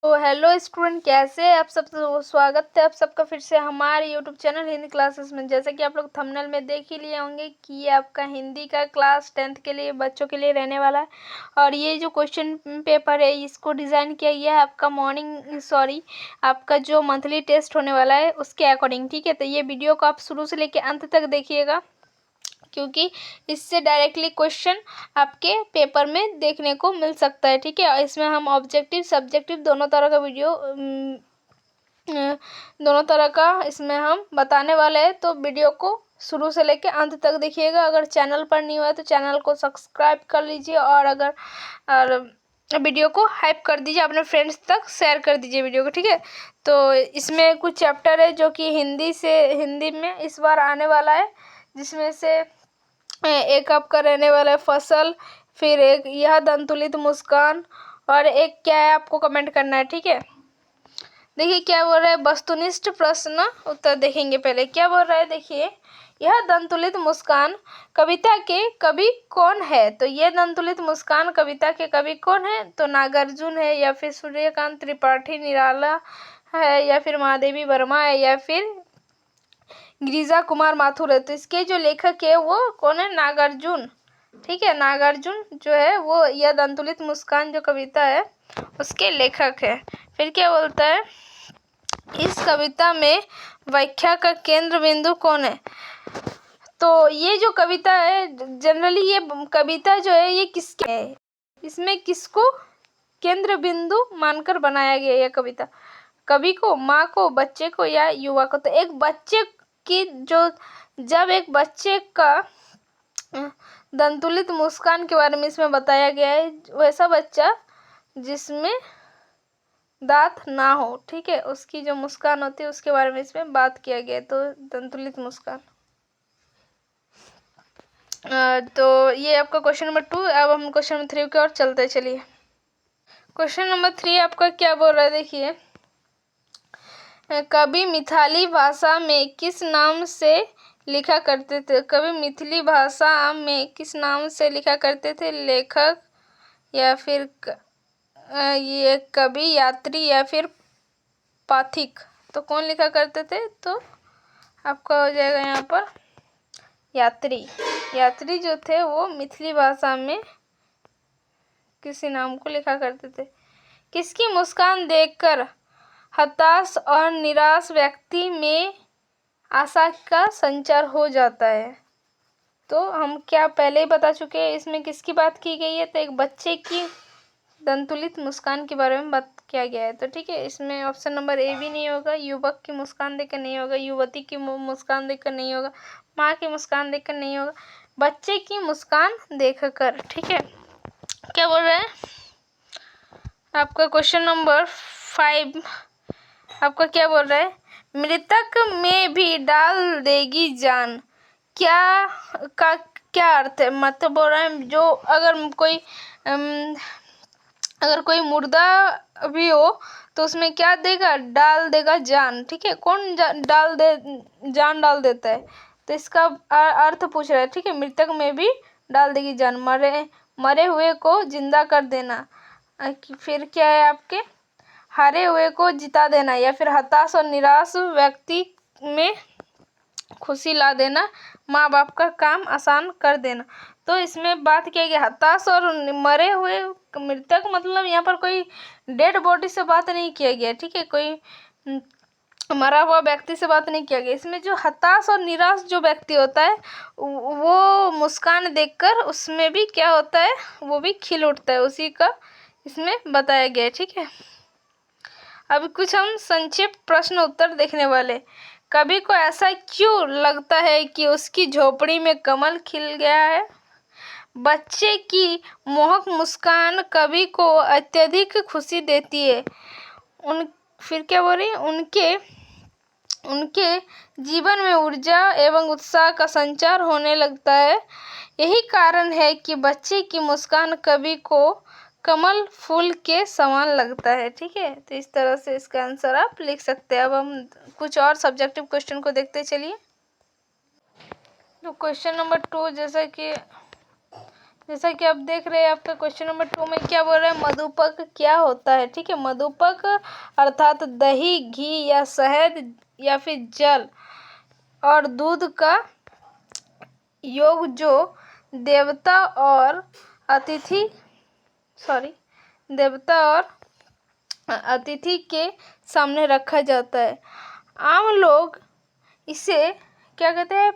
तो hello student, कैसे हैं आप सब। तो स्वागत है आप सबका फिर से हमारे यूट्यूब चैनल हिंदी क्लासेस में। जैसे कि आप लोग थंबनेल में देख ही लिए होंगे कि ये आपका हिंदी का क्लास 10th के लिए बच्चों के लिए रहने वाला है। और ये जो क्वेश्चन पेपर है इसको डिज़ाइन किया गया है आपका आपका जो मंथली टेस्ट होने वाला है उसके अकॉर्डिंग। ठीक है, तो ये वीडियो को आप शुरू से लेकर अंत तक देखिएगा, क्योंकि इससे डायरेक्टली क्वेश्चन आपके पेपर में देखने को मिल सकता है। ठीक है, और इसमें हम ऑब्जेक्टिव सब्जेक्टिव दोनों तरह का दोनों तरह का इसमें हम बताने वाले हैं। तो वीडियो को शुरू से लेकर अंत तक देखिएगा। अगर चैनल पर नहीं हुआ है तो चैनल को सब्सक्राइब कर लीजिए, और वीडियो को हाइप कर दीजिए, अपने फ्रेंड्स तक शेयर कर दीजिए वीडियो को। ठीक है, तो इसमें कुछ चैप्टर है जो कि हिंदी में इस बार आने वाला है, जिसमें से एक आपका रहने वाला है फसल, फिर एक यह दंतुलित मुस्कान, और एक क्या है आपको कमेंट करना है। ठीक है, देखिए क्या बोल रहा है। वस्तुनिष्ठ प्रश्न उत्तर देखेंगे। पहले क्या बोल रहा है, देखिए। यह दंतुलित मुस्कान कविता के कवि कौन है। तो ये दंतुलित मुस्कान कविता के कवि कौन है, तो नागार्जुन है, या फिर सूर्यकांत त्रिपाठी निराला है, या फिर महादेवी वर्मा है, या फिर गिरिजा कुमार माथुर है। तो इसके जो लेखक है वो कौन है, नागार्जुन। ठीक है, नागार्जुन जो है वो यह दंतुलित मुस्कान जो कविता है उसके लेखक है। फिर क्या बोलता है, इस कविता में व्याख्या का केंद्र बिंदु कौन है। तो ये जो कविता है, जनरली ये कविता जो है ये किसके है, इसमें किसको केंद्र बिंदु मानकर बनाया गया यह कविता। कवि को, माँ को, बच्चे को, या युवा को। तो एक बच्चे की जो, जब एक बच्चे का दंतुलित मुस्कान के बारे में इसमें बताया गया है, वैसा बच्चा जिसमें दांत ना हो। ठीक है, उसकी जो मुस्कान होती है उसके बारे में इसमें बात किया गया है। तो दंतुलित मुस्कान। तो ये आपका क्वेश्चन नंबर 2। अब हम क्वेश्चन नंबर 3 की ओर चलते चलिए। क्वेश्चन नंबर 3 आपका क्या बोल रहा है, देखिए। कवि मिथाली भाषा में किस नाम से लिखा करते थे। कवि मिथिली भाषा में किस नाम से लिखा करते थे, लेखक, या फिर ये कवि, यात्री, या फिर पाथिक। तो कौन लिखा करते थे, तो आपका हो जाएगा यहाँ पर यात्री। यात्री जो थे वो मिथिली भाषा में किसी नाम को लिखा करते थे। किसकी मुस्कान देखकर हताश और निराश व्यक्ति में आशा का संचार हो जाता है। तो हम क्या पहले ही बता चुके हैं इसमें किसकी बात की गई है, तो एक बच्चे की दंतुलित मुस्कान के बारे में बात किया गया है। तो ठीक है, इसमें ऑप्शन नंबर ए भी नहीं होगा, युवक की मुस्कान देखकर नहीं होगा, युवती की मुस्कान देखकर नहीं होगा, माँ की मुस्कान देखकर नहीं होगा, बच्चे की मुस्कान देखकर। ठीक है, क्या बोल रहे हैं आपका क्वेश्चन नंबर 5 आपका क्या बोल रहा है, मृतक में भी डाल देगी जान। क्या का क्या अर्थ है, मतलब बोल रहा है जो अगर कोई मुर्दा भी हो तो उसमें क्या देगा, डाल देगा जान। ठीक है, कौन जान डाल देता है, तो इसका अर्थ पूछ रहा है। ठीक है, मृतक में भी डाल देगी जान, मरे हुए को जिंदा कर देना। फिर क्या है आपके, हारे हुए को जिता देना, या फिर हताश और निराश व्यक्ति में खुशी ला देना, माँ बाप का काम आसान कर देना। तो इसमें बात किया गया हताश और मरे हुए, मृतक मतलब यहाँ पर कोई डेड बॉडी से बात नहीं किया गया। ठीक है, कोई मरा हुआ व्यक्ति से बात नहीं किया गया। इसमें जो हताश और निराश जो व्यक्ति होता है वो मुस्कान देखकर उसमें भी क्या होता है, वो भी खिल उठता है, उसी का इसमें बताया गया है। ठीक है, अब कुछ हम संक्षिप्त प्रश्न उत्तर देखने वाले। कवि को ऐसा क्यों लगता है कि उसकी झोपड़ी में कमल खिल गया है। बच्चे की मोहक मुस्कान कवि को अत्यधिक खुशी देती है। फिर क्या बोल रही, उनके जीवन में ऊर्जा एवं उत्साह का संचार होने लगता है। यही कारण है कि बच्चे की मुस्कान कवि को कमल फूल के समान लगता है। ठीक है, तो इस तरह से इसका आंसर आप लिख सकते हैं। अब हम कुछ और सब्जेक्टिव क्वेश्चन को देखते चलिए। तो क्वेश्चन नंबर 2, जैसा कि जैसा कि आप देख रहे हैं आपका क्वेश्चन नंबर 2 में क्या बोल रहा है, मधुपक क्या होता है। ठीक है, मधुपक अर्थात दही, घी या शहद या फिर जल और दूध का योग जो देवता और अतिथि देवता और अतिथि के सामने रखा जाता है। आम लोग इसे क्या कहते हैं,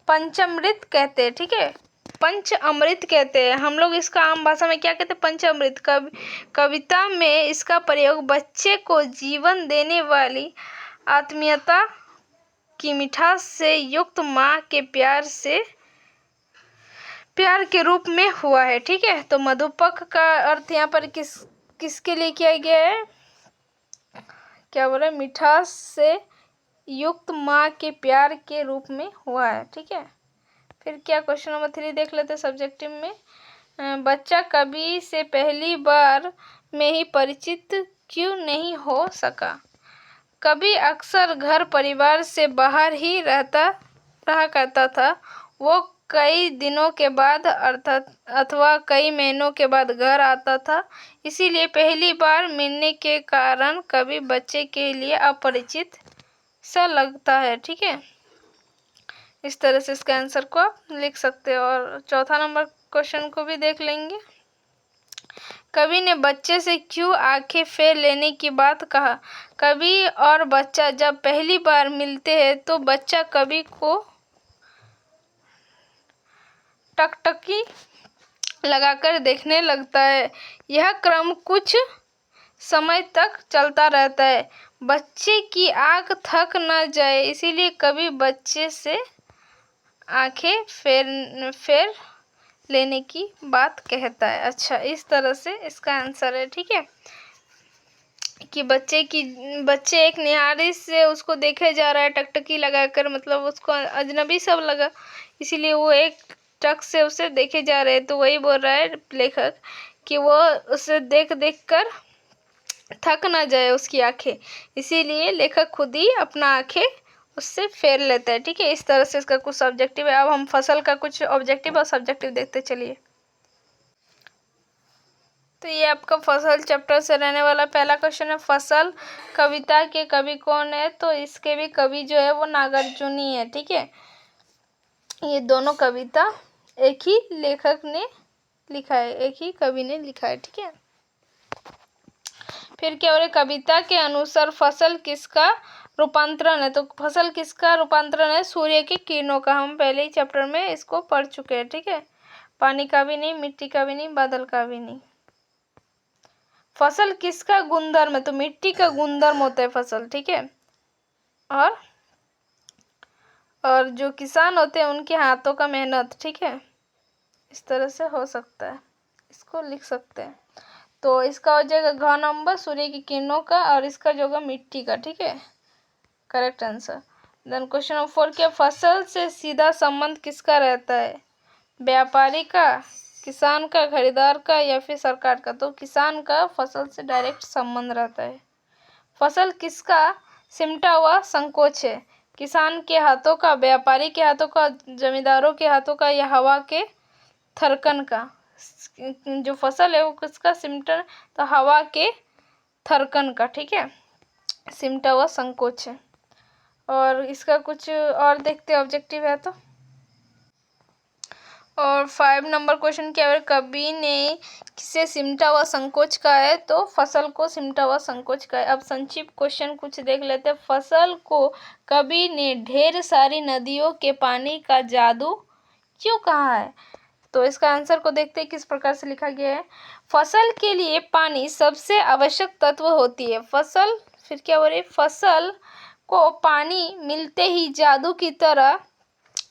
पंचामृत कहते हैं। ठीक है, पंच अमृत कहते हैं। हम लोग इसका आम भाषा में क्या कहते हैं, पंचामृत। कविता में इसका प्रयोग बच्चे को जीवन देने वाली आत्मीयता की मिठास से युक्त माँ के प्यार के रूप में हुआ है। ठीक है, तो मधुपक का अर्थ यहाँ पर किसके लिए किया गया है, क्या बोला, मिठास से युक्त माँ के प्यार के रूप में हुआ है। ठीक है, फिर क्या क्वेश्चन नंबर 3 देख लेते हैं सब्जेक्टिव में। बच्चा कवि से पहली बार में ही परिचित क्यों नहीं हो सका। कवि अक्सर घर परिवार से बाहर ही रहा करता था। वो कई दिनों के बाद अथवा कई महीनों के बाद घर आता था, इसीलिए पहली बार मिलने के कारण कवि बच्चे के लिए अपरिचित सा लगता है। ठीक है, इस तरह से इसका आंसर को आप लिख सकते हो। और चौथा नंबर क्वेश्चन को भी देख लेंगे। कवि ने बच्चे से क्यों आंखें फेर लेने की बात कहा। कवि और बच्चा जब पहली बार मिलते हैं तो बच्चा कवि को टकटकी लगाकर देखने लगता है। यह क्रम कुछ समय तक चलता रहता है। बच्चे की आंख थक न जाए इसीलिए कवि बच्चे से आंखें फेर लेने की बात कहता है। अच्छा, इस तरह से इसका आंसर है। ठीक है, कि बच्चे एक निहारी से उसको देखे जा रहा है टकटकी लगाकर, मतलब उसको अजनबी सब लगा, इसीलिए वो एक टक से उसे देखे जा रहे हैं। तो वही बोल रहा है लेखक कि वो उसे देख कर थक ना जाए उसकी आंखें, इसीलिए लेखक खुद ही अपना आंखें उससे फेर लेता है। ठीक है, इस तरह से इसका कुछ सब्जेक्टिव है। अब हम फसल का कुछ ऑब्जेक्टिव और सब्जेक्टिव देखते चलिए। तो ये आपका फसल चैप्टर से रहने वाला पहला क्वेश्चन है, फसल कविता के कवि कौन है। तो इसके भी कवि जो है वो नागार्जुन ही है। ठीक है, ये दोनों कविता एक ही लेखक ने लिखा है, एक ही कवि ने लिखा है। ठीक है, फिर क्या हो रहा है, कविता के अनुसार फसल किसका रूपांतरण है। तो फसल किसका रूपांतरण है, सूर्य की किरणों का। हम पहले ही चैप्टर में इसको पढ़ चुके हैं। ठीक है, पानी का भी नहीं, मिट्टी का भी नहीं, बादल का भी नहीं। फसल किसका गुणधर्म है, तो मिट्टी का गुणधर्म होता है फसल। ठीक है, और जो किसान होते हैं उनके हाथों का मेहनत। ठीक है, इस तरह से हो सकता है, इसको लिख सकते हैं। तो इसका हो जाएगा घ नंबर सूर्य की किरणों का, और इसका जो होगा मिट्टी का। ठीक है, correct answer. Then question number 4, क्या फसल से सीधा संबंध किसका रहता है, व्यापारी का, किसान का, खरीदार का या फिर सरकार का। तो किसान का फसल से डायरेक्ट संबंध रहता है। फसल किसका सिमटा हुआ संकोच है, किसान के हाथों का, व्यापारी के हाथों का, जमींदारों के हाथों का या हवा के थरकन का। जो फसल है वो किसका सिमटा, तो हवा के थरकन का। ठीक है, सिमटा हुआ संकोच है। और इसका कुछ और देखते ऑब्जेक्टिव है तो। और 5 नंबर क्वेश्चन क्या है, कवि ने किसे सिमटा हुआ संकोच कहा है। तो फसल को सिमटा हुआ संकोच कहा है। अब संक्षिप्त क्वेश्चन कुछ देख लेते हैं। फसल को कवि ने ढेर सारी नदियों के पानी का जादू क्यों कहा है। तो इसका आंसर को देखते हैं किस प्रकार से लिखा गया है। फसल के लिए पानी सबसे आवश्यक तत्व होती है। फसल, फिर क्या हो रही है, फसल को पानी मिलते ही जादू की तरह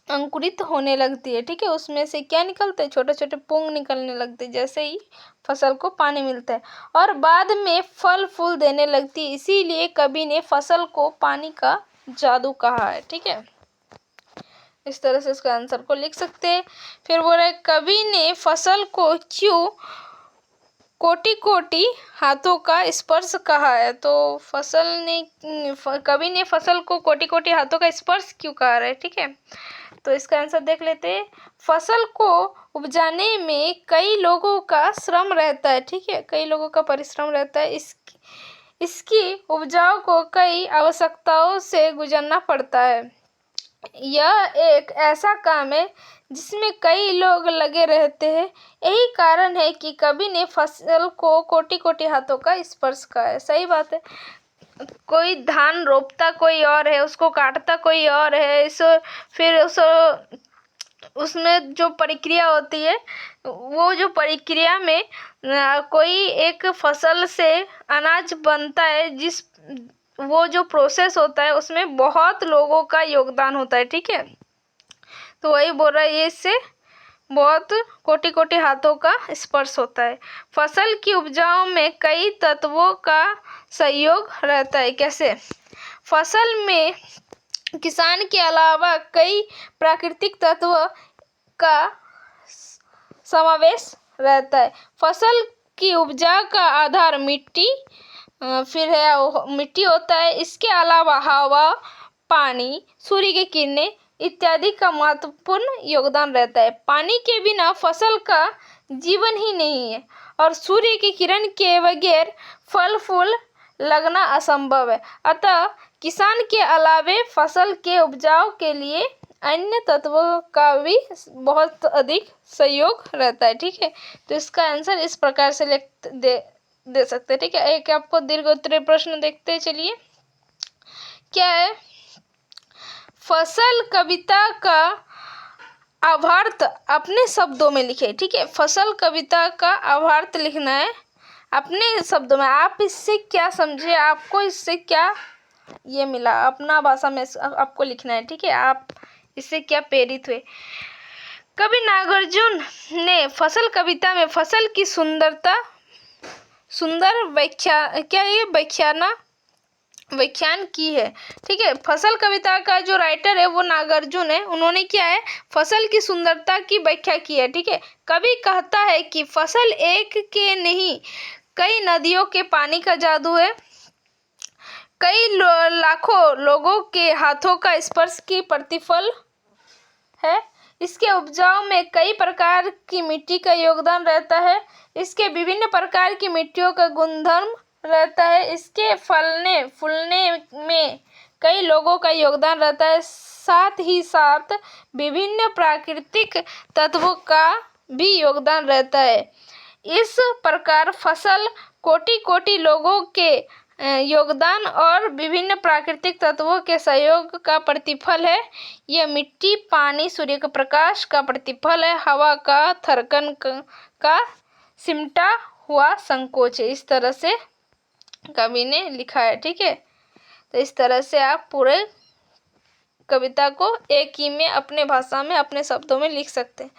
अंकुरित होने लगती है। ठीक है, उसमें से क्या निकलते हैं, छोटे छोटे पुंग निकलने लगते हैं जैसे ही फसल को पानी मिलता है, और बाद में फल फूल देने लगती है। इसीलिए कवि ने फसल को पानी का जादू कहा है। ठीक है, इस तरह से इसका आंसर को लिख सकते हैं। फिर बोल रहे कवि ने फसल को क्यों कोटि कोटि हाथों का स्पर्श कहा है। तो कवि ने फसल को कोटि कोटि हाथों का स्पर्श क्यों कहा है। ठीक है, तो इसका आंसर देख लेते हैं। फसल को उपजाने में कई लोगों का श्रम रहता है, ठीक है, कई लोगों का परिश्रम रहता है। इसकी उपजाऊ को कई आवश्यकताओं से गुजरना पड़ता है। यह एक ऐसा काम है जिसमें कई लोग लगे रहते हैं। यही कारण है कि कवि ने फसल को कोटि कोटि हाथों का स्पर्श कहा है। सही बात है। कोई धान रोपता कोई और है, उसको काटता कोई और है, फिर उसमें जो प्रक्रिया होती है, वो जो प्रक्रिया में कोई एक फसल से अनाज बनता है, वो जो प्रोसेस होता है उसमें बहुत लोगों का योगदान होता है, ठीक है। तो वही बोल रहा है, ये इससे बहुत कोटि कोटि हाथों का स्पर्श होता है। फसल की उपजाऊ में कई तत्वों का सहयोग रहता है। कैसे? फसल में किसान के अलावा कई प्राकृतिक तत्वों का समावेश रहता है। फसल की उपजा का आधार मिट्टी मिट्टी होता है। इसके अलावा हवा, पानी, सूर्य की किरणें इत्यादि का महत्वपूर्ण योगदान रहता है। पानी के बिना फसल का जीवन ही नहीं है और सूर्य की किरण के बगैर फल फूल लगना असंभव है। अतः किसान के अलावे फसल के उपजाऊ के लिए अन्य तत्वों का भी बहुत अधिक सहयोग रहता है, ठीक है। तो इसका आंसर इस प्रकार से दे सकते हैं, ठीक है। एक आपको दीर्घ उत्तरीय प्रश्न देखते चलिए। क्या है? फसल कविता का अभार्थ अपने शब्दों में लिखे, ठीक है। फसल कविता का अभार्थ लिखना है अपने शब्दों में। आप इससे क्या समझे, आपको इससे क्या ये मिला, अपना भाषा में आपको लिखना है, ठीक है। आप इससे क्या प्रेरित हुए। कवि नागार्जुन ने फसल कविता में फसल की सुंदर व्याख्यान की है, ठीक है। फसल कविता का जो राइटर है वो नागार्जुन है। उन्होंने क्या है, फसल की सुंदरता की व्याख्या की है, ठीक है। कवि कहता है कि फसल एक के नहीं कई नदियों के पानी का जादू है, कई लाखों लोगों के हाथों का स्पर्श की प्रतिफल है। इसके उपजाऊ में कई प्रकार की मिट्टी का योगदान रहता है। इसके विभिन्न प्रकार की मिट्टियों का गुणधर्म रहता है। इसके फलने फूलने में कई लोगों का योगदान रहता है। साथ ही साथ विभिन्न प्राकृतिक तत्वों का भी योगदान रहता है। इस प्रकार फसल कोटि कोटि लोगों के योगदान और विभिन्न प्राकृतिक तत्वों के सहयोग का प्रतिफल है। यह मिट्टी, पानी, सूर्य के प्रकाश का प्रतिफल है। हवा का धड़कन का सिमटा हुआ संकोच है। इस तरह से कवि ने लिखा है, ठीक है। तो इस तरह से आप पूरे कविता को एक ही में अपने भाषा में अपने शब्दों में लिख सकते हैं।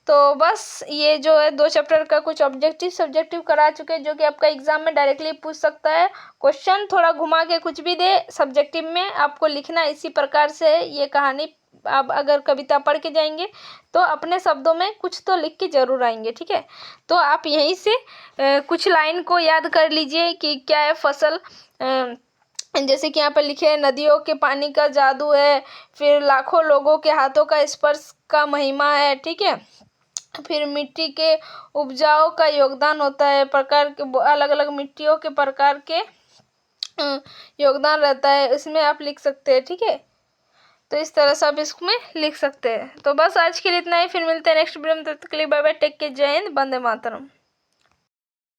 तो बस ये जो है 2 चैप्टर का कुछ ऑब्जेक्टिव सब्जेक्टिव करा चुके हैं, जो कि आपका एग्जाम में डायरेक्टली पूछ सकता है। क्वेश्चन थोड़ा घुमा के कुछ भी दे, सब्जेक्टिव में आपको लिखना इसी प्रकार से है। ये कहानी आप अगर कविता पढ़ के जाएंगे तो अपने शब्दों में कुछ तो लिख के जरूर आएंगे, ठीक है। तो आप यहीं से कुछ लाइन को याद कर लीजिए कि क्या है फसल। जैसे कि यहाँ पर लिखे है, नदियों के पानी का जादू है, फिर लाखों लोगों के हाथों का स्पर्श का महिमा है, ठीक है। फिर मिट्टी के उपजाऊ का योगदान होता है, प्रकार के अलग अलग मिट्टियों के प्रकार के योगदान रहता है, इसमें आप लिख सकते हैं, ठीक है। तो इस तरह से आप इसमें लिख सकते हैं। तो बस आज के लिए इतना ही, फिर मिलते हैं नेक्स्ट वीडियो में। तब तक के लिए बाय बाय, टेक केयर, जय हिंद, वंदे मातरम।